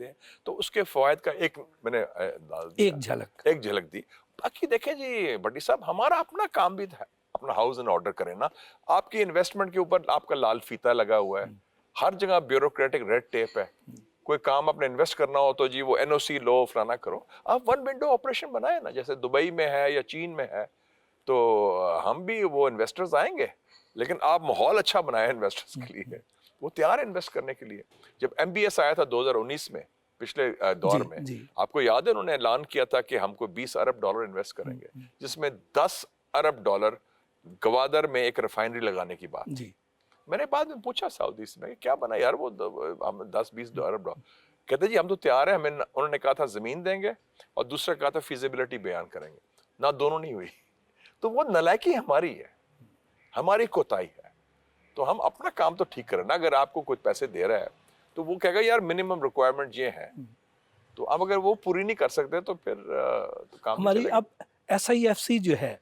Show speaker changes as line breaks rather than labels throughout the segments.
ہیں تو اس کے فوائد کا ایک میں نے
ایک
جھلک دی. باقی دیکھیں جی بھٹی صاحب ہمارا اپنا کام بھی تھا, اپنا ہاؤس ان آرڈر کریں نا. آپ کی انویسٹمنٹ کے اوپر آپ کا لال فیتا لگا ہوا ہے, ہر جگہ بیوروکریٹک ریڈ ٹیپ ہے. کوئی کام اپنے انویسٹ کرنا ہو تو جی وہ این او سی لو فلانا کرو. آپ ون ونڈو آپریشن بنائے نا, جیسے دبئی میں ہے یا چین میں ہے, تو ہم بھی وہ انویسٹرز آئیں گے, لیکن آپ ماحول اچھا بنائیں انویسٹرز کے لیے, وہ تیار انویسٹ کرنے کے لیے. جب ایم بی ایس آیا تھا 2019 میں, پچھلے دور میں, آپ کو یاد ہے انہوں نے اعلان کیا تھا کہ ہم کو $20 ارب انویسٹ کریں گے, جس میں $10 ارب گوادر میں ایک ریفائنری لگانے کی بات. میں نے بعد میں پوچھا سعودی سے, میں کیا بنا یار وہ 10-20 ارب ڈالر. کہتے جی ہم تو تیار ہیں, ہمیں انہوں نے کہا تھا زمین دیں گے اور دوسرا کہا تھا فیزیبلٹی بیان کریں گے, نہ دونوں نہیں ہوئی. تو وہ نالائکی ہماری ہے, ہماری کوتاہی ہے. تو ہم اپنا کام تو ٹھیک کریں نا. اگر آپ کو کوئی پیسے دے رہا ہے تو وہ کہے گا یار منیمم ریکوائرمنٹ یہ ہے, تو اب اگر وہ پوری نہیں کر سکتے تو پھر کام نہیں چلے گا.
اب ایس آئی ایف سی جو ہے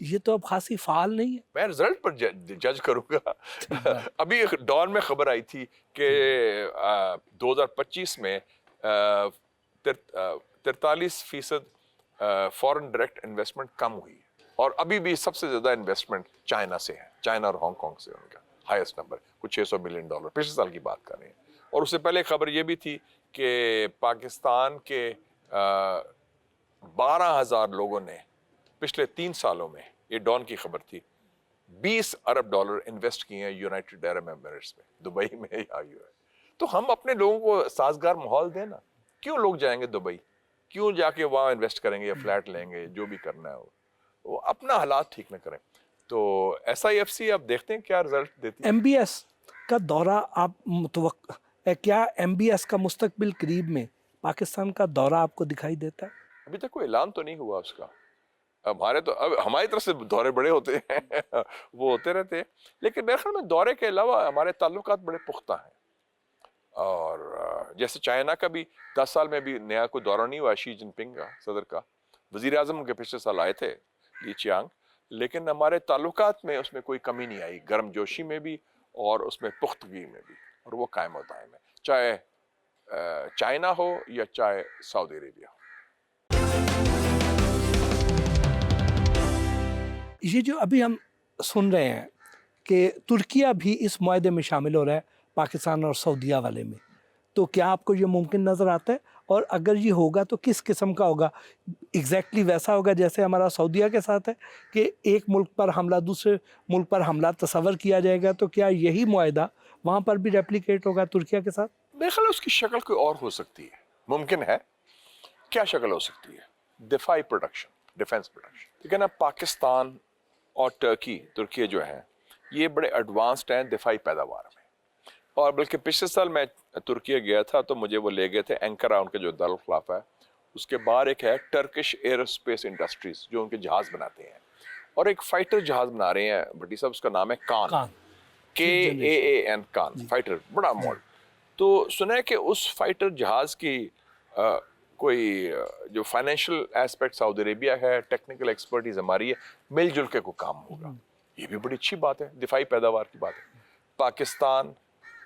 یہ تو اب خاصی فعال نہیں ہے.
میں رزلٹ پر جج کروں گا. ابھی ڈان میں خبر آئی تھی کہ 2025 میں 43% فورن ڈائریکٹ انویسٹمنٹ کم ہوئی, اور ابھی بھی سب سے زیادہ انویسٹمنٹ چائنا سے ہے. چائنا اور ہانگ کانگ سے ان کا ہائیسٹ نمبر, کچھ $600 بلین پچھلے سال کی بات کر رہے ہیں. اور اس سے پہلے خبر یہ بھی تھی کہ پاکستان کے 12,000 لوگوں نے پچھلے 3 سالوں میں, یہ ڈان کی خبر تھی, $20 ارب انویسٹ کیے ہیں یونائٹڈ عرب ایمریٹس میں, دبئی میں یا ہے. تو ہم اپنے لوگوں کو سازگار ماحول دیں نا. کیوں لوگ جائیں گے دبئی, کیوں جا کے وہاں انویسٹ کریں گے یا فلیٹ لیں گے, جو بھی کرنا ہے وہ اپنا حالات ٹھیک نہ کریں. تو ایس آئی ایف سی اب دیکھتے ہیں کیا رزلٹ دیتی ہے.
ایم بی ایس کا دورہ آپ متوقع کیا ایم بی ایس کا مستقبل قریب میں پاکستان کا دورہ آپ کو دکھائی دیتا ہے؟
ابھی تک کوئی اعلان تو نہیں ہوا اس کا. اب ہماری طرف سے دورے بڑے ہوتے ہیں وہ ہوتے رہتے ہیں, لیکن میرے خیال میں دورے کے علاوہ ہمارے تعلقات بڑے پختہ ہیں. اور جیسے چائنا کا بھی 10 سال میں بھی نیا کوئی دورہ نہیں ہوا, شی جن پنگ کا, صدر کا. وزیر اعظم کے پچھلے سال آئے تھے لی چیانگ, لیکن ہمارے تعلقات میں اس میں کوئی کمی نہیں آئی, گرم جوشی میں بھی اور اس میں پختگی میں بھی, اور وہ قائم و دائم ہے, چاہے چائنا ہو یا چاہے سعودی عربیہ ہو.
یہ جو ابھی ہم سن رہے ہیں کہ ترکیہ بھی اس معاہدے میں شامل ہو رہا ہے پاکستان اور سعودیہ والے میں, تو کیا آپ کو یہ ممکن نظر آتا ہے؟ اور اگر یہ ہوگا تو کس قسم کا ہوگا؟ ایگزیکٹلی ویسا ہوگا جیسے ہمارا سعودیہ کے ساتھ ہے کہ ایک ملک پر حملہ دوسرے ملک پر حملہ تصور کیا جائے گا, تو کیا یہی معاہدہ وہاں پر بھی ریپلیکیٹ ہوگا ترکیہ کے ساتھ؟
میرے خیال اس کی شکل کوئی اور ہو سکتی ہے, ممکن ہے. کیا شکل ہو سکتی ہے؟ دفاعی پروڈکشن, ڈیفنس پروڈکشن. لیکن اب پاکستان اور ترکیہ جو ہے یہ بڑے ایڈوانسڈ ہیں دفاعی پیداوار میں. اور بلکہ پچھلے سال میں ترکیہ گیا تھا تو مجھے وہ لے گئے تھے اینکرا, ان کے جو دارالخلافہ ہے, اس کے باہر ایک ہے ٹرکش ایروسپیس انڈسٹریز جو ان کے جہاز بناتے ہیں, اور ایک فائٹر جہاز بنا رہے ہیں بھٹی صاحب, اس کا نام ہے کان, KAAN کان فائٹر, بڑا ماڈل. تو سنا ہے کہ اس فائٹر جہاز کی کوئی جو فائنینشیل ایسپیکٹ سعودی عربیہ ہے, ٹیکنیکل ایکسپرٹیز ہماری ہے, مل جل کے کوئی کام ہوگا. یہ بھی بڑی اچھی بات ہے, دفاعی پیداوار کی بات ہے. پاکستان,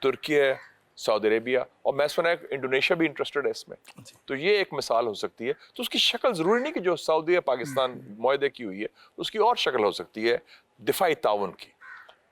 ترکیہ, سعودی عربیہ, اور میں سنا ہے انڈونیشیا بھی انٹرسٹڈ ہے اس میں. تو یہ ایک مثال ہو سکتی ہے. تو اس کی شکل ضروری نہیں کہ جو سعودی پاکستان معاہدے کی ہوئی ہے, اس کی اور شکل ہو سکتی ہے دفاعی تعاون کی.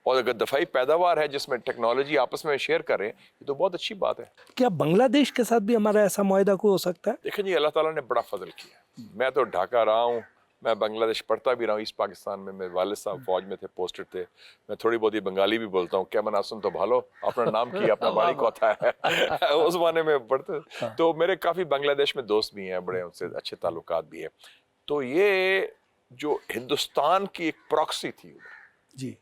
اور اگر دفاعی پیداوار ہے جس میں ٹیکنالوجی آپس میں شیئر کریں, یہ تو بہت اچھی بات ہے.
کیا بنگلہ دیش کے ساتھ بھی ہمارا ایسا معاہدہ کوئی ہو سکتا ہے؟
دیکھیں جی, اللہ تعالیٰ نے بڑا فضل کیا. میں تو ڈھاکہ رہا ہوں, میں بنگلہ دیش پڑھتا بھی رہا ہوں, ایسٹ پاکستان میں. میرے والد صاحب فوج میں تھے, پوسٹڈ تھے. میں تھوڑی بہت ہی بنگالی بھی بولتا ہوں. کیا مناسن تو بھالو, اپنا نام کی اپنا باری کوتا ہے. اس زمانے میں پڑھتے. تو میرے کافی بنگلہ دیش میں دوست بھی ہیں بڑے, ان سے اچھے تعلقات بھی ہیں. تو یہ جو ہندوستان کی ایک پراکسی تھی
جی,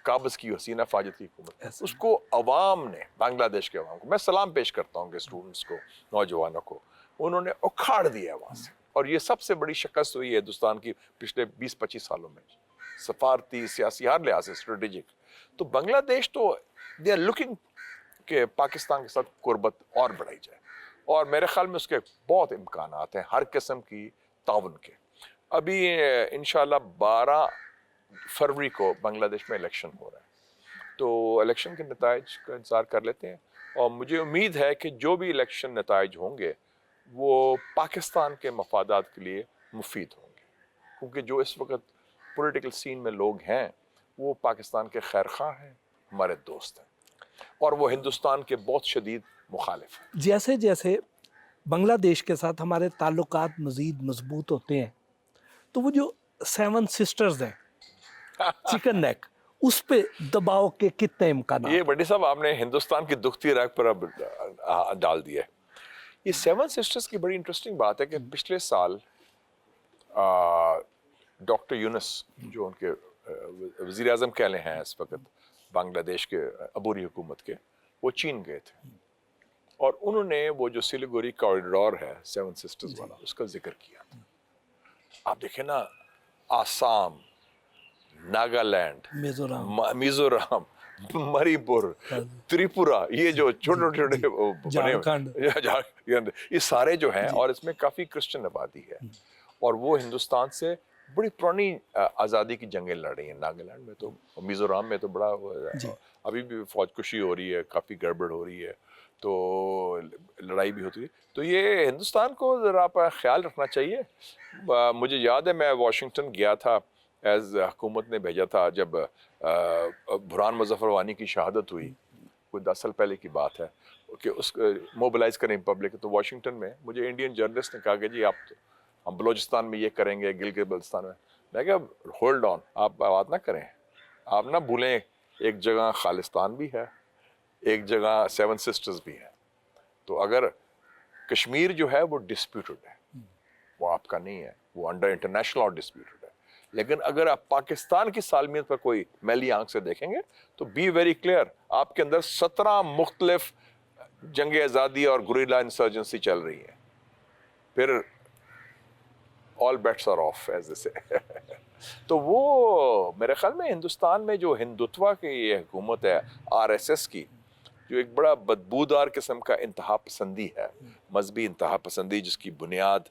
قابض کی حسینہ فاجد کی حکومت, اس کو عوام نے, بنگلہ دیش کے عوام کو, میں سلام پیش کرتا ہوں کہ اسٹوڈنٹس کو, نوجوانوں کو, انہوں نے اکھاڑ دیا وہاں سے. اور یہ سب سے بڑی شکست ہوئی ہے ہندوستان کی پچھلے 20-25 سالوں میں, سفارتی, سیاسی, ہر لحاظ سے اسٹریٹجک. تو بنگلہ دیش تو دے آر لوکنگ کہ پاکستان کے ساتھ قربت اور بڑھائی جائے, اور میرے خیال میں اس کے بہت امکانات ہیں ہر قسم کی تعاون کے. ابھی انشاءاللہ 12 فروری کو بنگلہ دیش میں الیکشن ہو رہا ہے, تو الیکشن کے نتائج کا انتظار کر لیتے ہیں. اور مجھے امید ہے کہ جو بھی الیکشن نتائج ہوں گے وہ پاکستان کے مفادات کے لیے مفید ہوں گے، کیونکہ جو اس وقت پولیٹیکل سین میں لوگ ہیں وہ پاکستان کے خیر خواہ ہیں، ہمارے دوست ہیں، اور وہ ہندوستان کے بہت شدید مخالف ہیں۔
جیسے جیسے بنگلہ دیش کے ساتھ ہمارے تعلقات مزید مضبوط ہوتے ہیں تو وہ جو 7 سسٹرز ہیں چکن نیک، اس پہ دباؤ کے کتنے امکانات؟
یہ بڑی صاحب آپ نے ہندوستان کی دکھتی رگ پر اب ڈال دیا ہے۔ یہ 7 سسٹرز کی بڑی انٹرسٹنگ بات ہے کہ پچھلے سال ڈاکٹر یونس جو ان کے وزیر اعظم کہہ لیں ہیں اس وقت بنگلہ دیش کے عبوری حکومت کے، وہ چین گئے تھے اور انہوں نے وہ جو سلیگوری کوریڈور ہے 7 سسٹرز والا اس کا ذکر کیا تھا۔ آپ دیکھیں نا، آسام، ناگالینڈ، میزورام، منی پور، تریپورا، یہ جو چھوٹے چھوٹے بنے یہ سارے جو ہیں، اور اس میں کافی کرسچن آبادی ہے، اور وہ ہندوستان سے بڑی پرانی آزادی کی جنگیں لڑ رہی ہیں۔ ناگالینڈ میں تو، میزورام میں تو بڑا ابھی بھی فوج کشی ہو رہی ہے، کافی گڑبڑ ہو رہی ہے، تو لڑائی بھی ہوتی ہے۔ تو یہ ہندوستان کو ذرا خیال رکھنا چاہیے۔ مجھے یاد ہے میں واشنگٹن گیا تھا، ایز حکومت نے بھیجا تھا جب برہان مظفر وانی کی شہادت ہوئی، کوئی 10 سال پہلے کی بات ہے، کہ اس موبلائز کریں پبلک، تو واشنگٹن میں مجھے انڈین جرنلسٹ نے کہا کہ جی آپ ہم بلوچستان میں یہ کریں گے، گلگت بلتستان میں کہا ہولڈ آن، آپ بات نہ کریں، آپ نہ بھولیں ایک جگہ خالستان بھی ہے، ایک جگہ 7 سسٹرز بھی ہیں، تو اگر کشمیر جو ہے وہ ڈسپیوٹڈ ہے، وہ آپ کا نہیں ہے، وہ انڈر انٹرنیشنل اور ڈسپیوٹڈ ہے، لیکن اگر آپ پاکستان کی سالمیت پر کوئی میلی آنکھ سے دیکھیں گے تو بی ویری کلیئر، آپ کے اندر 17 مختلف جنگ آزادی اور گوریلا انسرجنسی چل رہی ہے، پھر all bets are off ایسے سے۔ تو وہ میرے خیال میں ہندوستان میں جو ہندوتوا کی یہ حکومت ہے RSS کی، جو ایک بڑا بدبودار قسم کا انتہا پسندی ہے، مذہبی انتہا پسندی جس کی بنیاد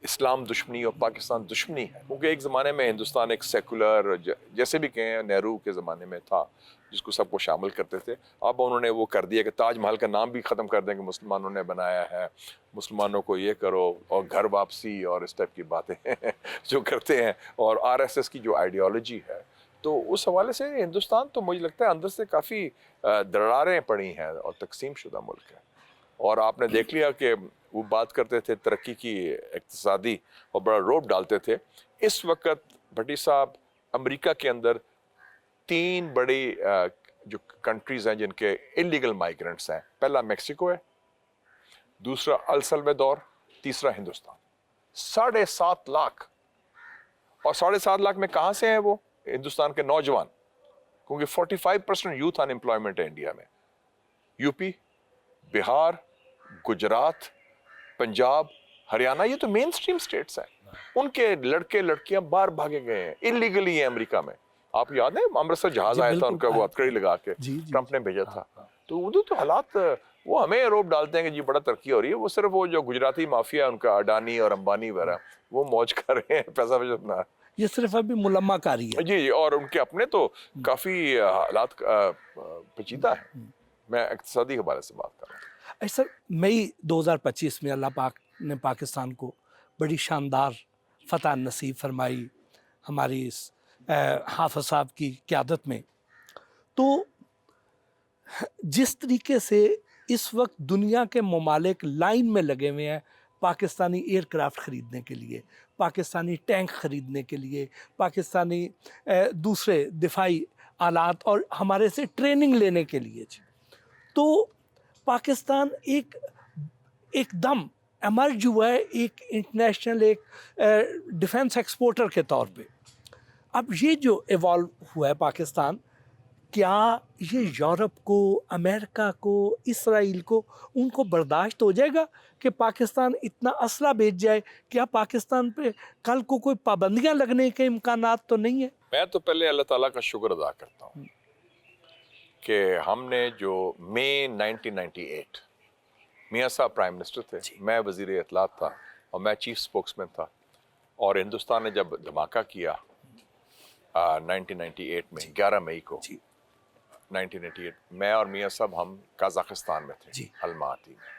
اسلام دشمنی اور پاکستان دشمنی ہے، کیونکہ ایک زمانے میں ہندوستان ایک سیکولر، جیسے بھی کہیں نہرو کے زمانے میں تھا، جس کو سب کو شامل کرتے تھے، اب انہوں نے وہ کر دیا کہ تاج محل کا نام بھی ختم کر دیں کہ مسلمانوں نے بنایا ہے، مسلمانوں کو یہ کرو، اور گھر واپسی اور اس ٹائپ کی باتیں جو کرتے ہیں، اور RSS کی جو آئیڈیالوجی ہے، تو اس حوالے سے ہندوستان تو مجھے لگتا ہے اندر سے کافی دراریں پڑی ہیں اور تقسیم شدہ ملک ہے۔ اور آپ نے دیکھ لیا کہ وہ بات کرتے تھے ترقی کی اقتصادی اور بڑا روپ ڈالتے تھے۔ اس وقت بھٹی صاحب امریکہ کے اندر 3 بڑی جو کنٹریز ہیں جن کے انلیگل مائیگرنٹس ہیں، پہلا میکسیکو ہے، دوسرا السلوادور، تیسرا ہندوستان۔ 7.5 لاکھ، اور 7.5 لاکھ میں کہاں سے ہیں وہ؟ ہندوستان کے نوجوان، کیونکہ 45% یوتھ ان امپلائمنٹ ہے انڈیا میں۔ UP، بہار، گجرات، پنجاب، ہریانہ، یہ تو مین سٹریم سٹیٹس ہیں، ان کے لڑکے لڑکیاں باہر بھاگے گئے ہیں، انلیگلی ہیں امریکہ میں۔ آپ یاد ہے امرتسر جہاز آیا تھا ان کا، وہ ہتھکڑی لگا کے ٹرمپ نے بھیجا تھا۔ تو وہ تو حالات، وہ ہمیں روپ ڈالتے ہیں کہ جی بڑا ترقی ہو رہی ہے، وہ صرف وہ جو گجراتی مافیا ان کا اڈانی اور امبانی وغیرہ، وہ موج کر رہے ہیں، پیسہ اپنا،
یہ صرف ابھی ملمہ کاری ہے۔
جی، اور ان کے اپنے تو کافی حالات پیچیدہ ہیں۔ میں اقتصادی حوالے سے بات کر رہا ہوں۔
سر، مئی 2025 میں اللہ پاک نے پاکستان کو بڑی شاندار فتح نصیب فرمائی ہماری اس حافظ صاحب کی قیادت میں۔ تو جس طریقے سے اس وقت دنیا کے ممالک لائن میں لگے ہوئے ہیں پاکستانی ایئر کرافٹ خریدنے کے لیے، پاکستانی ٹینک خریدنے کے لیے، پاکستانی دوسرے دفاعی آلات اور ہمارے سے ٹریننگ لینے کے لیے، تو پاکستان ایک دم ایمرج ہوا ہے ایک انٹرنیشنل ایک ڈیفنس ایکسپورٹر کے طور پہ۔ اب یہ جو ایوالو ہوا ہے پاکستان، کیا یہ یورپ کو، امریکہ کو، اسرائیل کو، ان کو برداشت ہو جائے گا کہ پاکستان اتنا اسلحہ بیچ جائے؟ کیا پاکستان پہ کل کو کوئی پابندیاں لگنے کے امکانات تو نہیں ہیں؟
میں تو پہلے اللہ تعالیٰ کا شکر ادا کرتا ہوں کہ ہم نے جو مئی 1998 میاں صاحب پرائم منسٹر تھے، میں وزیر اطلاعات تھا اور میں چیف سپوکس مین تھا، اور ہندوستان نے جب دھماکہ کیا 1998 میں 11 مئی کو، 1988 میں اور میاں صاحب ہم قازقستان میں تھے
جی۔
الماتی میں،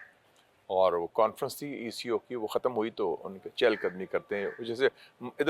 اور وہ کانفرنس تھی ای سی او کی، وہ ختم ہوئی تو ان کے چہل قدمی کرتے ہیں جیسے ادھر